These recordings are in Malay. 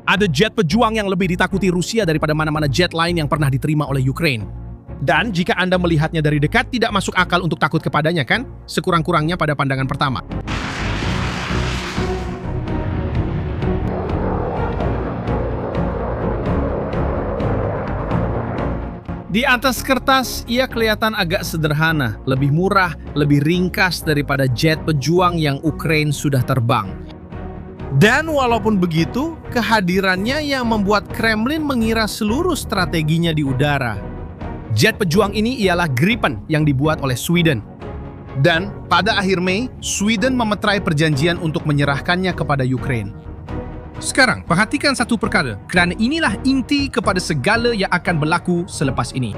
Ada jet pejuang yang lebih ditakuti Rusia daripada mana-mana jet lain yang pernah diterima oleh Ukraine. Dan jika Anda melihatnya dari dekat, tidak masuk akal untuk takut kepadanya, kan? Sekurang-kurangnya pada pandangan pertama. Di atas kertas, ia kelihatan agak sederhana, lebih murah, lebih ringkas daripada jet pejuang yang Ukraine sudah terbang. Dan walaupun begitu, kehadirannya yang membuat Kremlin mengira seluruh strateginya di udara. Jet pejuang ini ialah Gripen yang dibuat oleh Sweden. Dan pada akhir Mei, Sweden memeterai perjanjian untuk menyerahkannya kepada Ukraine. Sekarang, perhatikan satu perkara, kerana inilah inti kepada segala yang akan berlaku selepas ini.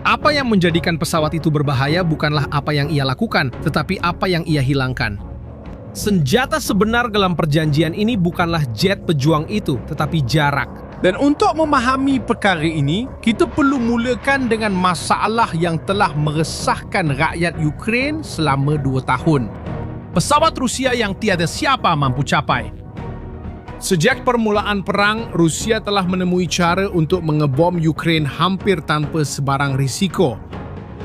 Apa yang menjadikan pesawat itu berbahaya bukanlah apa yang ia lakukan, tetapi apa yang ia hilangkan. Senjata sebenar dalam perjanjian ini bukanlah jet pejuang itu, tetapi jarak. Dan untuk memahami perkara ini, kita perlu mulakan dengan masalah yang telah meresahkan rakyat Ukraine selama 2 tahun. Pesawat Rusia yang tiada siapa mampu capai. Sejak permulaan perang, Rusia telah menemui cara untuk mengebom Ukraine hampir tanpa sebarang risiko.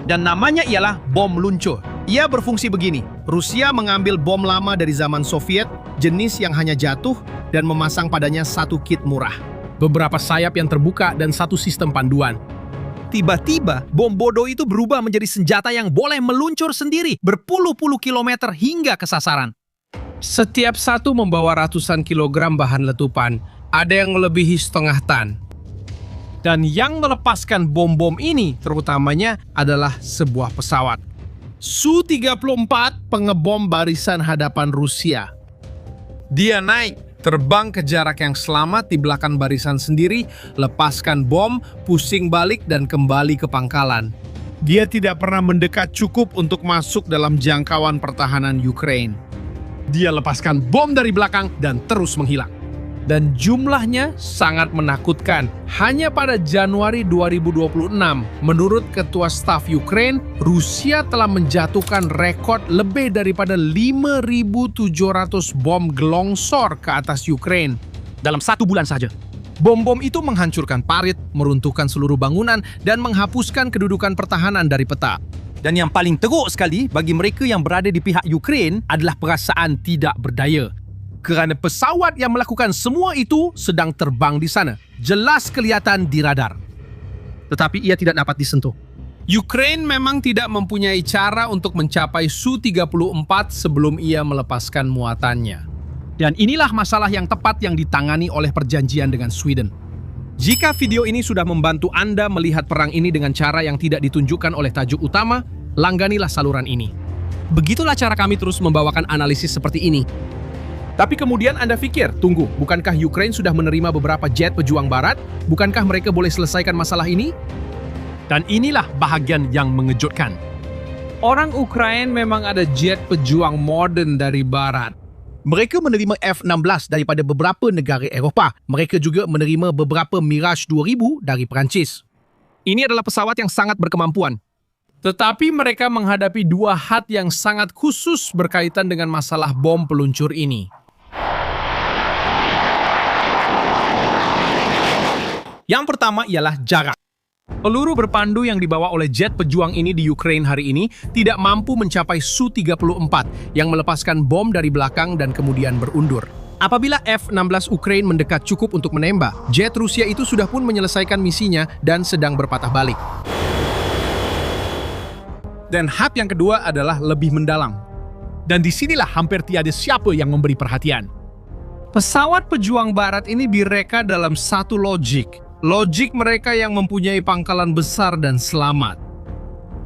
Dan namanya ialah bom luncur. Ia berfungsi begini. Rusia mengambil bom lama dari zaman Soviet, jenis yang hanya jatuh, dan memasang padanya satu kit murah. Beberapa sayap yang terbuka dan satu sistem panduan. Tiba-tiba, bom bodoh itu berubah menjadi senjata yang boleh meluncur sendiri berpuluh-puluh kilometer hingga ke sasaran. Setiap satu membawa ratusan kilogram bahan letupan, ada yang melebihi setengah tan. Dan yang melepaskan bom-bom ini terutamanya adalah sebuah pesawat. Su-34 pengebom barisan hadapan Rusia. Dia naik, terbang ke jarak yang selamat di belakang barisan sendiri, lepaskan bom, pusing balik dan kembali ke pangkalan. Dia tidak pernah mendekat cukup untuk masuk dalam jangkauan pertahanan Ukraine. Dia lepaskan bom dari belakang dan terus menghilang. Dan jumlahnya sangat menakutkan. Hanya pada Januari 2026, menurut Ketua Staf Ukraine, Rusia telah menjatuhkan rekor lebih daripada 5.700 bom gelongsor ke atas Ukraine dalam 1 bulan saja. Bom-bom itu menghancurkan parit, meruntuhkan seluruh bangunan, dan menghapuskan kedudukan pertahanan dari peta. Dan yang paling teruk sekali bagi mereka yang berada di pihak Ukraine adalah perasaan tidak berdaya. Kerana pesawat yang melakukan semua itu sedang terbang di sana. Jelas kelihatan di radar. Tetapi ia tidak dapat disentuh. Ukraine memang tidak mempunyai cara untuk mencapai Su-34 sebelum ia melepaskan muatannya. Dan inilah masalah yang tepat yang ditangani oleh perjanjian dengan Sweden. Jika video ini sudah membantu Anda melihat perang ini dengan cara yang tidak ditunjukkan oleh tajuk utama, langganilah saluran ini. Begitulah cara kami terus membawakan analisis seperti ini. Tapi kemudian Anda pikir, tunggu, bukankah Ukraine sudah menerima beberapa jet pejuang barat? Bukankah mereka boleh selesaikan masalah ini? Dan inilah bahagian yang mengejutkan. Orang Ukraine memang ada jet pejuang modern dari barat. Mereka menerima F-16 daripada beberapa negara Eropah. Mereka juga menerima beberapa Mirage 2000 dari Perancis. Ini adalah pesawat yang sangat berkemampuan. Tetapi mereka menghadapi 2 hal yang sangat khusus berkaitan dengan masalah bom peluncur ini. Yang pertama ialah jarak. Peluru berpandu yang dibawa oleh jet pejuang ini di Ukraine hari ini tidak mampu mencapai Su-34 yang melepaskan bom dari belakang dan kemudian berundur. Apabila F-16 Ukraine mendekat cukup untuk menembak, jet Rusia itu sudah pun menyelesaikan misinya dan sedang berpatah balik. Dan hal yang kedua adalah lebih mendalam. Dan disinilah hampir tiada siapa yang memberi perhatian. Pesawat pejuang barat ini direka dalam satu logik. Logik mereka yang mempunyai pangkalan besar dan selamat.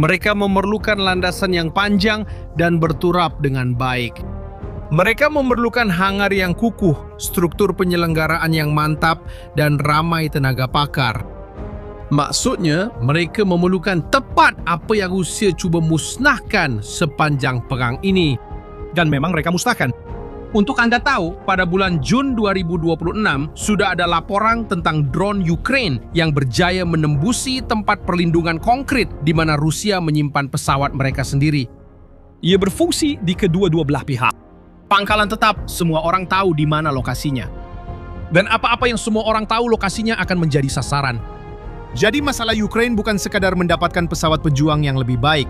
Mereka memerlukan landasan yang panjang dan berturap dengan baik. Mereka memerlukan hangar yang kukuh, struktur penyelenggaraan yang mantap, dan ramai tenaga pakar. Maksudnya, mereka memerlukan tepat apa yang Rusia cuba musnahkan sepanjang perang ini. Dan memang mereka musnahkan. Untuk Anda tahu, pada bulan Jun 2026, sudah ada laporan tentang drone Ukraine yang berjaya menembusi tempat perlindungan konkret di mana Rusia menyimpan pesawat mereka sendiri. Ia berfungsi di kedua-dua belah pihak. Pangkalan tetap, semua orang tahu di mana lokasinya. Dan apa-apa yang semua orang tahu lokasinya akan menjadi sasaran. Jadi masalah Ukraine bukan sekadar mendapatkan pesawat pejuang yang lebih baik.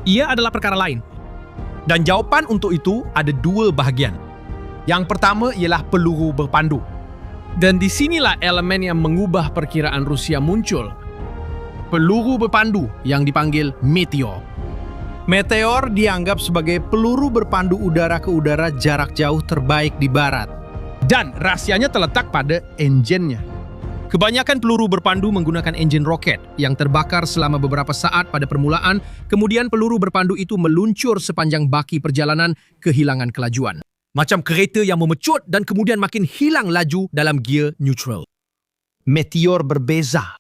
Ia adalah perkara lain. Dan jawaban untuk itu ada dua bahagian. Yang pertama ialah peluru berpandu. Dan disinilah elemen yang mengubah perkiraan Rusia muncul. Peluru berpandu yang dipanggil Meteor. Meteor dianggap sebagai peluru berpandu udara ke udara jarak jauh terbaik di barat. Dan rahasianya terletak pada enjinnya. Kebanyakan peluru berpandu menggunakan enjin roket yang terbakar selama beberapa saat pada permulaan, kemudian peluru berpandu itu meluncur sepanjang baki perjalanan kehilangan kelajuan. Macam kereta yang memecut dan kemudian makin hilang laju dalam gear neutral. Meteor berbeza.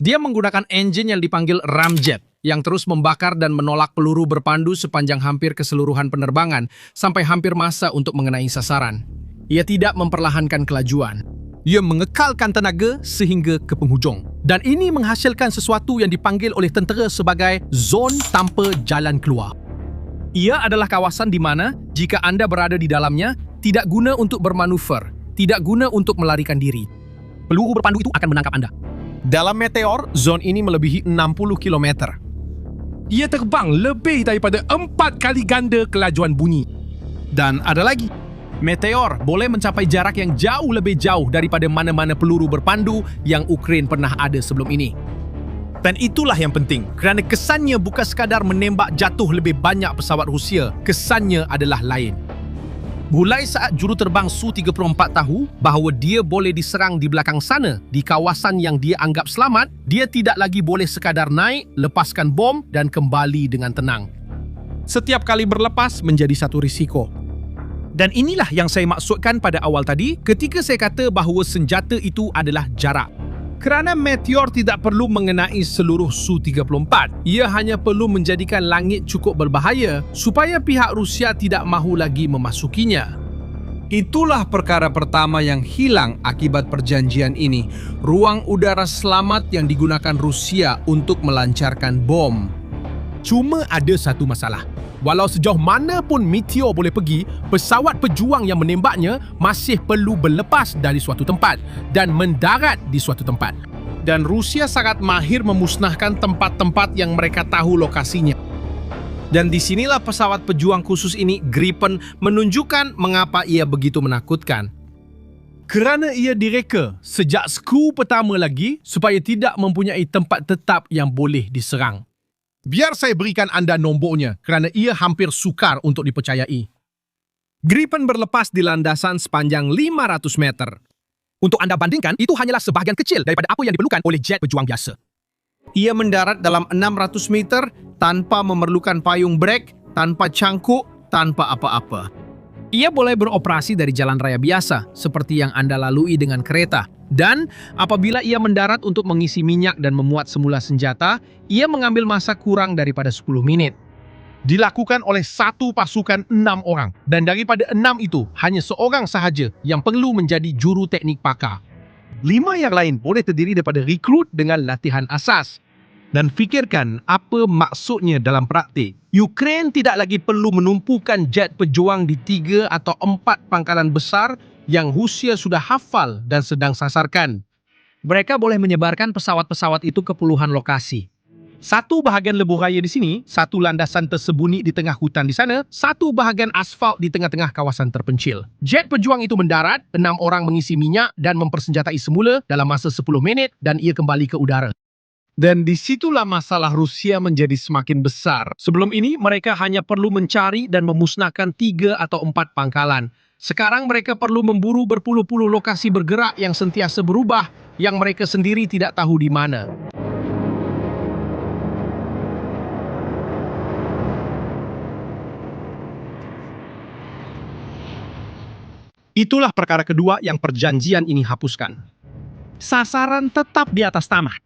Dia menggunakan enjin yang dipanggil ramjet yang terus membakar dan menolak peluru berpandu sepanjang hampir keseluruhan penerbangan sampai hampir masa untuk mengenai sasaran. Ia tidak memperlahankan kelajuan. Ia mengekalkan tenaga sehingga ke penghujung. Dan ini menghasilkan sesuatu yang dipanggil oleh tentera sebagai zon tanpa jalan keluar. Ia adalah kawasan di mana, jika anda berada di dalamnya, tidak guna untuk bermanuver, tidak guna untuk melarikan diri. Peluru berpandu itu akan menangkap anda. Dalam Meteor, zon ini melebihi 60 km. Ia terbang lebih daripada 4 kali ganda kelajuan bunyi. Dan ada lagi. Meteor boleh mencapai jarak yang jauh lebih jauh daripada mana-mana peluru berpandu yang Ukraine pernah ada sebelum ini. Dan itulah yang penting, kerana kesannya bukan sekadar menembak jatuh lebih banyak pesawat Rusia, kesannya adalah lain. Mulai saat juruterbang Su-34 tahu bahawa dia boleh diserang di belakang sana, di kawasan yang dia anggap selamat, dia tidak lagi boleh sekadar naik, lepaskan bom dan kembali dengan tenang. Setiap kali berlepas menjadi satu risiko. Dan inilah yang saya maksudkan pada awal tadi ketika saya kata bahawa senjata itu adalah jarak. Kerana Meteor tidak perlu mengenai seluruh Su-34, ia hanya perlu menjadikan langit cukup berbahaya supaya pihak Rusia tidak mahu lagi memasukinya. Itulah perkara pertama yang hilang akibat perjanjian ini, ruang udara selamat yang digunakan Rusia untuk melancarkan bom. Cuma ada satu masalah. Walau sejauh mana pun Meteor boleh pergi, pesawat pejuang yang menembaknya masih perlu berlepas dari suatu tempat dan mendarat di suatu tempat. Dan Rusia sangat mahir memusnahkan tempat-tempat yang mereka tahu lokasinya. Dan disinilah pesawat pejuang khusus ini, Gripen, menunjukkan mengapa ia begitu menakutkan. Kerana ia direka sejak skru pertama lagi supaya tidak mempunyai tempat tetap yang boleh diserang. Biar saya berikan anda nombornya kerana ia hampir sukar untuk dipercayai. Gripen berlepas di landasan sepanjang 500 meter. Untuk anda bandingkan, itu hanyalah sebahagian kecil daripada apa yang diperlukan oleh jet pejuang biasa. Ia mendarat dalam 600 meter tanpa memerlukan payung brek, tanpa cangkuk, tanpa apa-apa. Ia boleh beroperasi dari jalan raya biasa, seperti yang anda lalui dengan kereta. Dan apabila ia mendarat untuk mengisi minyak dan memuat semula senjata, ia mengambil masa kurang daripada 10 menit. Dilakukan oleh satu pasukan 6 orang. Dan daripada 6 itu, hanya seorang sahaja yang perlu menjadi juru teknik pakar. 5 yang lain boleh terdiri daripada rekrut dengan latihan asas. Dan fikirkan apa maksudnya dalam praktik. Ukraine tidak lagi perlu menumpukan jet pejuang di 3 atau 4 pangkalan besar yang Rusia sudah hafal dan sedang sasarkan. Mereka boleh menyebarkan pesawat-pesawat itu ke puluhan lokasi. Satu bahagian lebuh raya di sini, satu landasan tersembunyi di tengah hutan di sana, satu bahagian asfalt di tengah-tengah kawasan terpencil. Jet pejuang itu mendarat, 6 orang mengisi minyak dan mempersenjatai semula dalam masa 10 minit dan ia kembali ke udara. Dan disitulah masalah Rusia menjadi semakin besar. Sebelum ini, mereka hanya perlu mencari dan memusnahkan 3 atau 4 pangkalan. Sekarang mereka perlu memburu berpuluh-puluh lokasi bergerak yang sentiasa berubah, yang mereka sendiri tidak tahu di mana. Itulah perkara kedua yang perjanjian ini hapuskan. Sasaran tetap di atas tanah.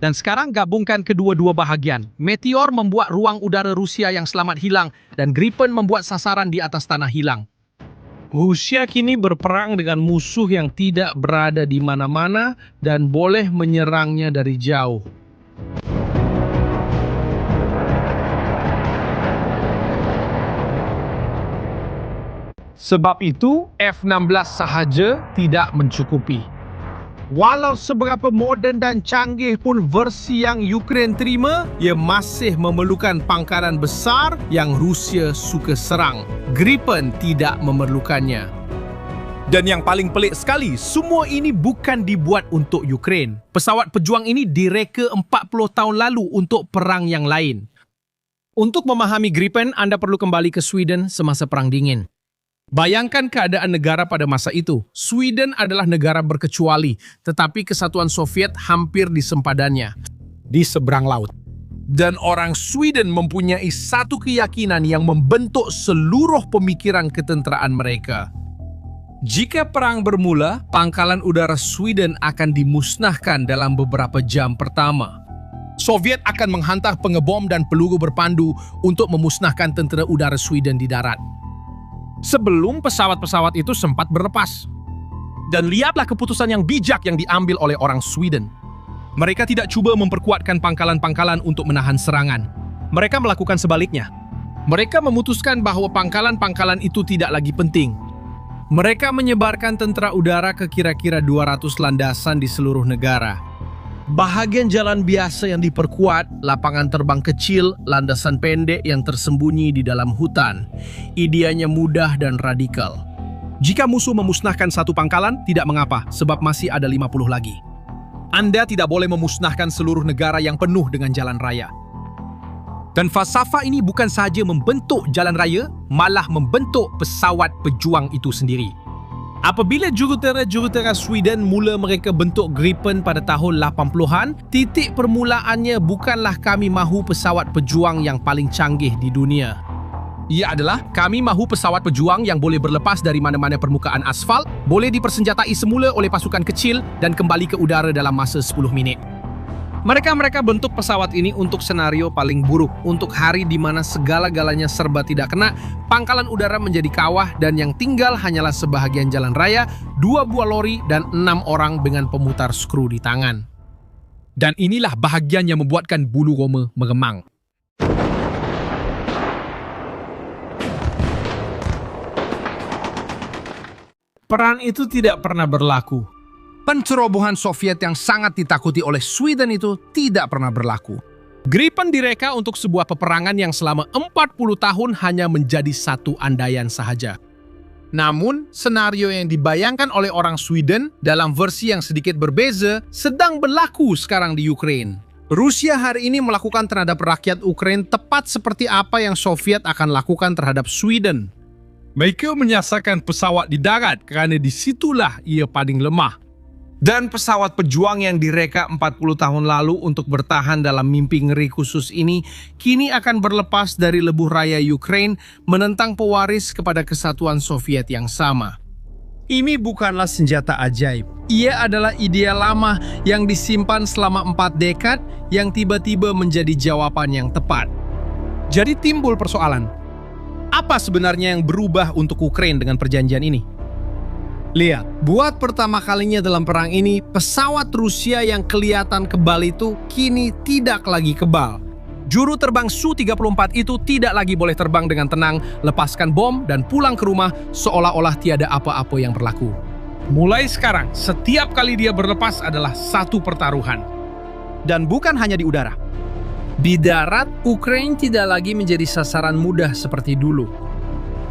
Dan sekarang gabungkan kedua-dua bahagian. Meteor membuat ruang udara Rusia yang selamat hilang dan Gripen membuat sasaran di atas tanah hilang. Rusia kini berperang dengan musuh yang tidak berada di mana-mana dan boleh menyerangnya dari jauh. Sebab itu, F-16 sahaja tidak mencukupi. Walau seberapa moden dan canggih pun versi yang Ukraine terima, Ia masih memerlukan pangkalan besar yang Rusia suka serang. Gripen tidak memerlukannya. Dan yang paling pelik sekali, semua ini bukan dibuat untuk Ukraine. Pesawat pejuang ini direka 40 tahun lalu untuk perang yang lain. untuk memahami Gripen, Anda perlu kembali ke Sweden semasa Perang Dingin. Bayangkan keadaan negara pada masa itu. Sweden adalah negara berkecuali, tetapi kesatuan Soviet hampir di sempadannya, di seberang laut. Dan orang Sweden mempunyai satu keyakinan yang membentuk seluruh pemikiran ketenteraan mereka. Jika perang bermula, pangkalan udara Sweden akan dimusnahkan dalam beberapa jam pertama. Soviet akan menghantar pengebom dan peluru berpandu untuk memusnahkan tentera udara Sweden di darat. Sebelum pesawat-pesawat itu sempat berlepas. Dan lihatlah keputusan yang bijak yang diambil oleh orang Sweden. Mereka tidak cuba memperkuatkan pangkalan-pangkalan untuk menahan serangan. Mereka melakukan sebaliknya. Mereka memutuskan bahwa pangkalan-pangkalan itu tidak lagi penting. Mereka menyebarkan tentara udara ke kira-kira 200 landasan di seluruh negara. Bahagian jalan biasa yang diperkuat, lapangan terbang kecil, landasan pendek yang tersembunyi di dalam hutan. Ideanya mudah dan radikal. Jika musuh memusnahkan satu pangkalan, tidak mengapa, sebab masih ada 50 lagi. Anda tidak boleh memusnahkan seluruh negara yang penuh dengan jalan raya. Dan falsafah ini bukan sahaja membentuk jalan raya, malah membentuk pesawat pejuang itu sendiri. Apabila jurutera-jurutera Sweden mula mereka bentuk Gripen pada tahun 80-an, titik permulaannya bukanlah kami mahu pesawat pejuang yang paling canggih di dunia. Ia adalah kami mahu pesawat pejuang yang boleh berlepas dari mana-mana permukaan asfal, boleh dipersenjatai semula oleh pasukan kecil dan kembali ke udara dalam masa 10 minit. Mereka bentuk pesawat ini untuk senario paling buruk, untuk hari di mana segala-galanya serba tidak kena, pangkalan udara menjadi kawah dan yang tinggal hanyalah sebahagian jalan raya, 2 buah lori dan 6 orang dengan pemutar skru di tangan. Dan inilah bahagian yang membuatkan bulu roma meremang. Perang itu tidak pernah berlaku. Pencerobohan Soviet yang sangat ditakuti oleh Sweden itu tidak pernah berlaku. Gripen direka untuk sebuah peperangan yang selama 40 tahun hanya menjadi satu andaian sahaja. Namun, senario yang dibayangkan oleh orang Sweden dalam versi yang sedikit berbeza sedang berlaku sekarang di Ukraine. Rusia hari ini melakukan terhadap rakyat Ukraine tepat seperti apa yang Soviet akan lakukan terhadap Sweden. Mereka menyasarkan pesawat di darat kerana disitulah ia paling lemah. Dan pesawat pejuang yang direka 40 tahun lalu untuk bertahan dalam mimpi ngeri khusus ini kini akan berlepas dari lebuh raya Ukraine menentang pewaris kepada kesatuan Soviet yang sama. Ini bukanlah senjata ajaib. Ia adalah idea lama yang disimpan selama 4 dekad yang tiba-tiba menjadi jawaban yang tepat. Jadi timbul persoalan. Apa sebenarnya yang berubah untuk Ukraine dengan perjanjian ini? Lihat, buat pertama kalinya dalam perang ini, pesawat Rusia yang kelihatan kebal itu kini tidak lagi kebal. Juru terbang Su-34 itu tidak lagi boleh terbang dengan tenang, lepaskan bom, dan pulang ke rumah seolah-olah tiada apa-apa yang berlaku. Mulai sekarang, setiap kali dia berlepas adalah satu pertaruhan. Dan bukan hanya di udara. Di darat, Ukraine tidak lagi menjadi sasaran mudah seperti dulu.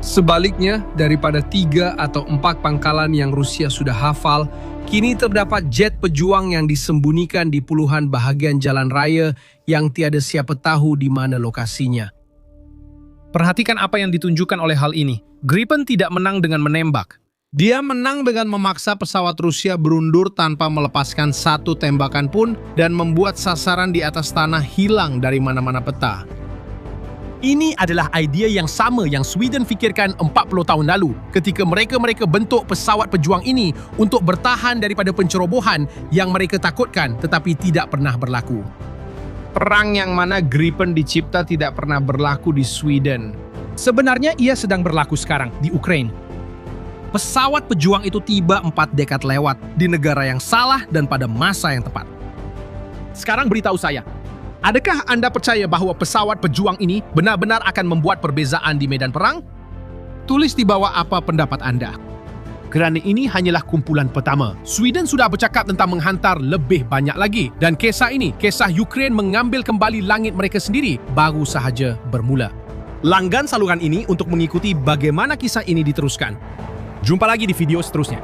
Sebaliknya, daripada 3 atau 4 pangkalan yang Rusia sudah hafal, kini terdapat jet pejuang yang disembunyikan di puluhan bahagian jalan raya yang tiada siapa tahu di mana lokasinya. Perhatikan apa yang ditunjukkan oleh hal ini. Gripen tidak menang dengan menembak. Dia menang dengan memaksa pesawat Rusia berundur tanpa melepaskan satu tembakan pun dan membuat sasaran di atas tanah hilang dari mana-mana peta. Ini adalah idea yang sama yang Sweden fikirkan 40 tahun lalu ketika mereka bentuk pesawat pejuang ini untuk bertahan daripada pencerobohan yang mereka takutkan tetapi tidak pernah berlaku. Perang yang mana Gripen dicipta tidak pernah berlaku di Sweden. Sebenarnya ia sedang berlaku sekarang di Ukraine. Pesawat pejuang itu tiba 4 dekad lewat di negara yang salah dan pada masa yang tepat. Sekarang beritahu saya, adakah Anda percaya bahwa pesawat pejuang ini benar-benar akan membuat perbezaan di medan perang? Tulis di bawah apa pendapat Anda. Kerana ini hanyalah kumpulan pertama. Sweden sudah bercakap tentang menghantar lebih banyak lagi. Dan kisah ini, kisah Ukraine mengambil kembali langit mereka sendiri, baru sahaja bermula. Langgan saluran ini untuk mengikuti bagaimana kisah ini diteruskan. Jumpa lagi di video seterusnya.